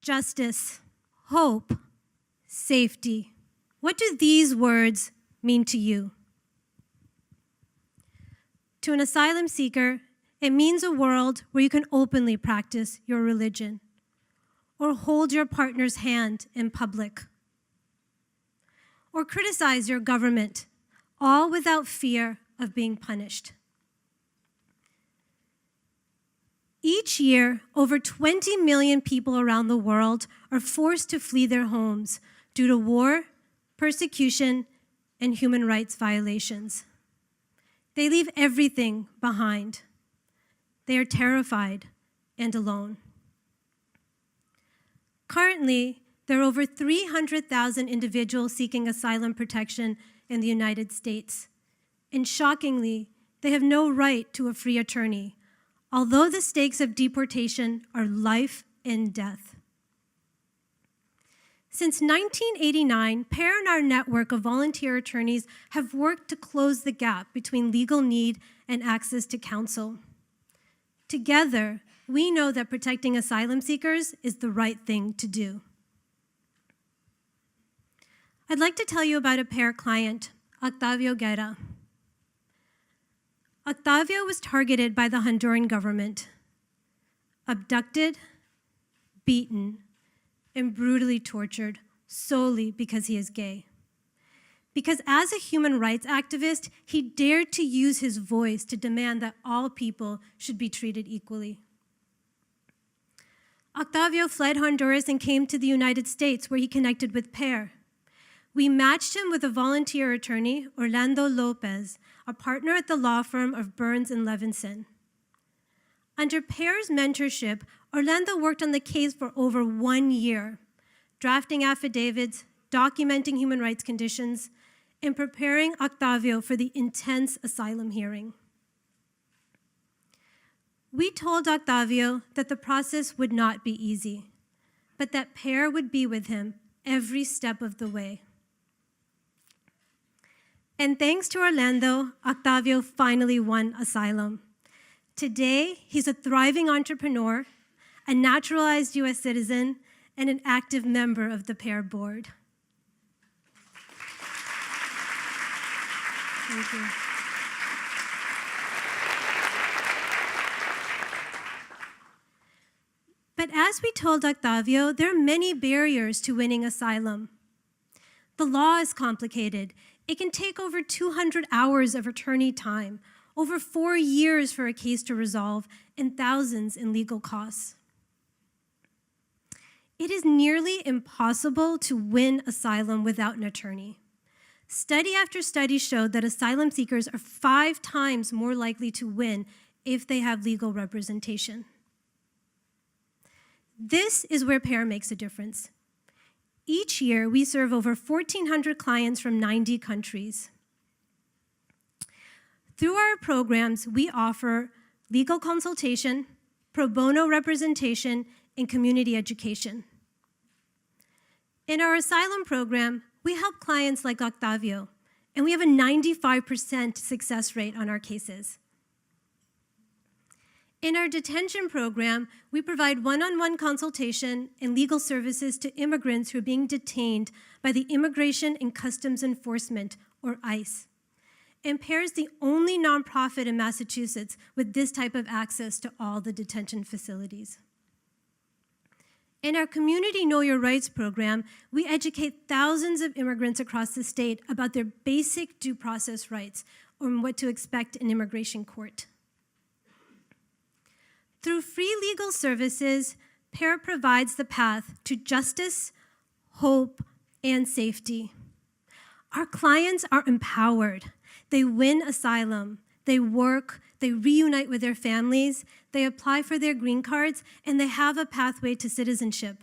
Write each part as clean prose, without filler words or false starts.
justice, hope, safety. What do these words mean to you? To an asylum seeker, it means a world where you can openly practice your religion or hold your partner's hand in public or criticize your government, all without fear of being punished. Each year, over 20 million people around the world are forced to flee their homes due to war, persecution, and human rights violations. They leave everything behind. They are terrified and alone. Currently, there are over 300,000 individuals seeking asylum protection in the United States. And shockingly, they have no right to a free attorney, although the stakes of deportation are life and death. Since 1989, PAIR and our network of volunteer attorneys have worked to close the gap between legal need and access to counsel. Together, we know that protecting asylum seekers is the right thing to do. I'd like to tell you about a PAIR client, Octavio Guerra. Octavio was targeted by the Honduran government, abducted, beaten, and brutally tortured solely because he is gay. Because as a human rights activist, he dared to use his voice to demand that all people should be treated equally. Octavio fled Honduras and came to the United States, where he connected with PAIR. We matched him with a volunteer attorney, Orlando Lopez, a partner at the law firm of Burns and Levinson. Under PAIR's mentorship, Orlando worked on the case for over 1 year, drafting affidavits, documenting human rights conditions, and preparing Octavio for the intense asylum hearing. We told Octavio that the process would not be easy, but that PAIR would be with him every step of the way. And thanks to Orlando, Octavio finally won asylum. Today, he's a thriving entrepreneur, a naturalized U.S. citizen, and an active member of the PAIR board. Thank you. But as we told Octavio, there are many barriers to winning asylum. The law is complicated. It can take over 200 hours of attorney time, over 4 years for a case to resolve, and thousands in legal costs. It is nearly impossible to win asylum without an attorney. Study after study showed that asylum seekers are 5 times more likely to win if they have legal representation. This is where PAIR makes a difference. Each year, we serve over 1,400 clients from 90 countries. Through our programs, we offer legal consultation, pro bono representation, and community education. In our asylum program, we help clients like Octavio, and we have a 95% success rate on our cases. In our detention program, we provide one-on-one consultation and legal services to immigrants who are being detained by the Immigration and Customs Enforcement, or ICE. And PAIR is the only nonprofit in Massachusetts with this type of access to all the detention facilities. In our Community Know Your Rights program, we educate thousands of immigrants across the state about their basic due process rights or what to expect in immigration court. Through free legal services, PAIR provides the path to justice, hope, and safety. Our clients are empowered. They win asylum, they work, they reunite with their families, they apply for their green cards, and they have a pathway to citizenship.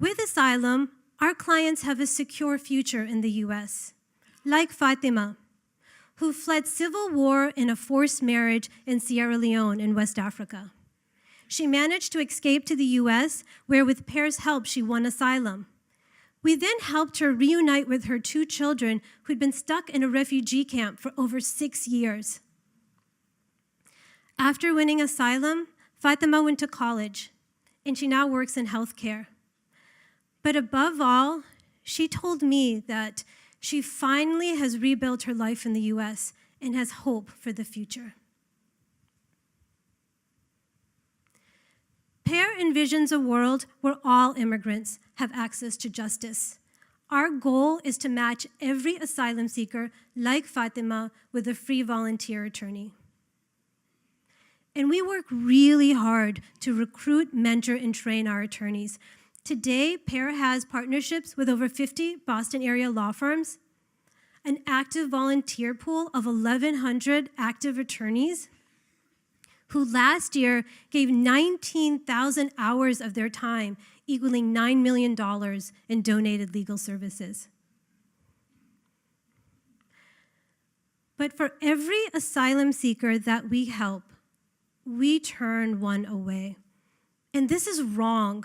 With asylum, our clients have a secure future in the US, like Fatima, who fled civil war in a forced marriage in Sierra Leone in West Africa. She managed to escape to the US, where with PAIR's help, she won asylum. We then helped her reunite with her 2 children who'd been stuck in a refugee camp for over 6 years. After winning asylum, Fatima went to college, and she now works in healthcare. But above all, she told me that she finally has rebuilt her life in the US and has hope for the future. PAIR envisions a world where all immigrants have access to justice. Our goal is to match every asylum seeker like Fatima with a free volunteer attorney. And we work really hard to recruit, mentor, and train our attorneys. Today, PAIR has partnerships with over 50 Boston area law firms, an active volunteer pool of 1,100 active attorneys, who last year gave 19,000 hours of their time, equaling $9 million in donated legal services. But for every asylum seeker that we help, we turn one away. And this is wrong.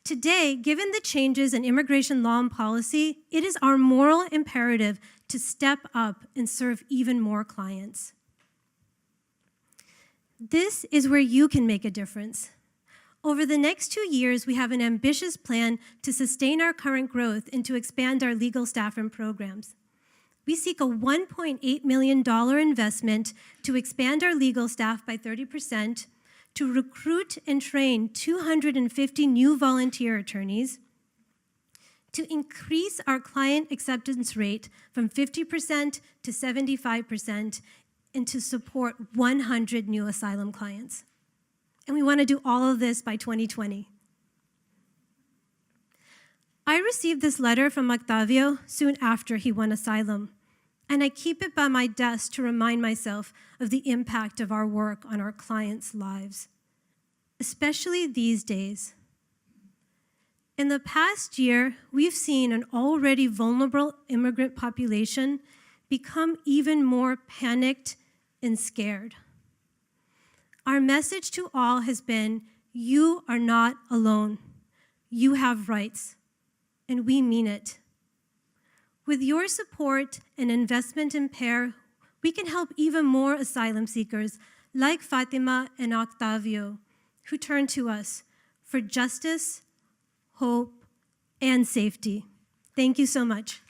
Today, given the changes in immigration law and policy, it is our moral imperative to step up and serve even more clients. This is where you can make a difference. Over the next 2 years, we have an ambitious plan to sustain our current growth and to expand our legal staff and programs. We seek a $1.8 million investment to expand our legal staff by 30%, to recruit and train 250 new volunteer attorneys, to increase our client acceptance rate from 50% to 75%, and to support 100 new asylum clients. And we want to do all of this by 2020. I received this letter from Octavio soon after he won asylum, and I keep it by my desk to remind myself of the impact of our work on our clients' lives, especially these days. In the past year, we've seen an already vulnerable immigrant population become even more panicked and scared. Our message to all has been, you are not alone. You have rights, and we mean it. With your support and investment in PAIR, we can help even more asylum seekers like Fatima and Octavio, who turn to us for justice, hope, and safety. Thank you so much.